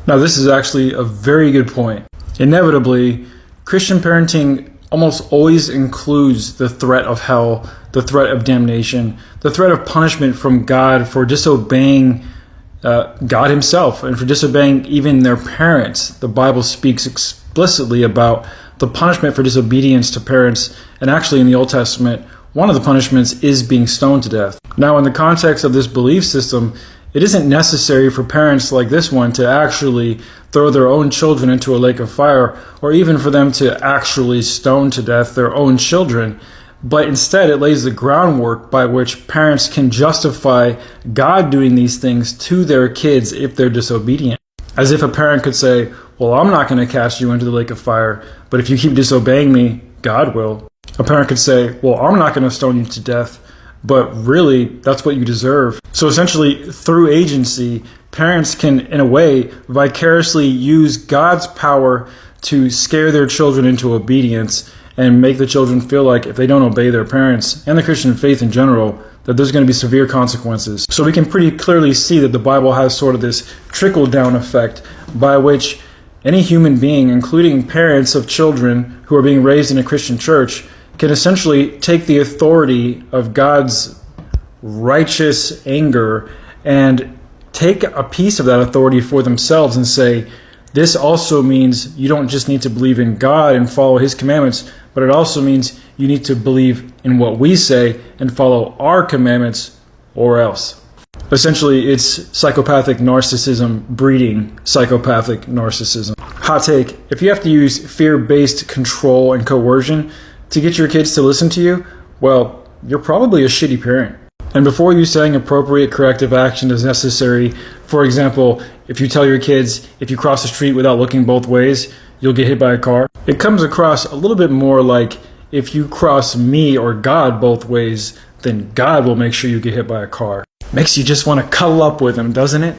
Now, this is actually a very good point. Inevitably, Christian parenting almost always includes the threat of hell, the threat of damnation, the threat of punishment from God for disobeying God himself and for disobeying even their parents. The Bible speaks explicitly about the punishment for disobedience to parents, and actually in the Old Testament, one of the punishments is being stoned to death. Now, in the context of this belief system, it isn't necessary for parents like this one to actually throw their own children into a lake of fire, or even for them to actually stone to death their own children. But instead, it lays the groundwork by which parents can justify God doing these things to their kids if they're disobedient. As if a parent could say, well, I'm not going to cast you into the lake of fire, but if you keep disobeying me, God will. A parent could say, well, I'm not going to stone you to death, but really, that's what you deserve. So essentially, through agency, parents can, in a way, vicariously use God's power to scare their children into obedience and make the children feel like if they don't obey their parents and the Christian faith in general, that there's going to be severe consequences. So we can pretty clearly see that the Bible has sort of this trickle-down effect by which any human being, including parents of children who are being raised in a Christian church, can essentially take the authority of God's righteous anger and take a piece of that authority for themselves and say, this also means you don't just need to believe in God and follow his commandments, but it also means you need to believe in what we say and follow our commandments or else. Essentially, it's psychopathic narcissism breeding psychopathic narcissism. Hot take, if you have to use fear-based control and coercion to get your kids to listen to you, well, you're probably a shitty parent. And before you saying appropriate corrective action is necessary, for example, if you tell your kids if you cross the street without looking both ways, you'll get hit by a car, it comes across a little bit more like if you cross me or God both ways, then God will make sure you get hit by a car. Makes you just want to cuddle up with him, doesn't it?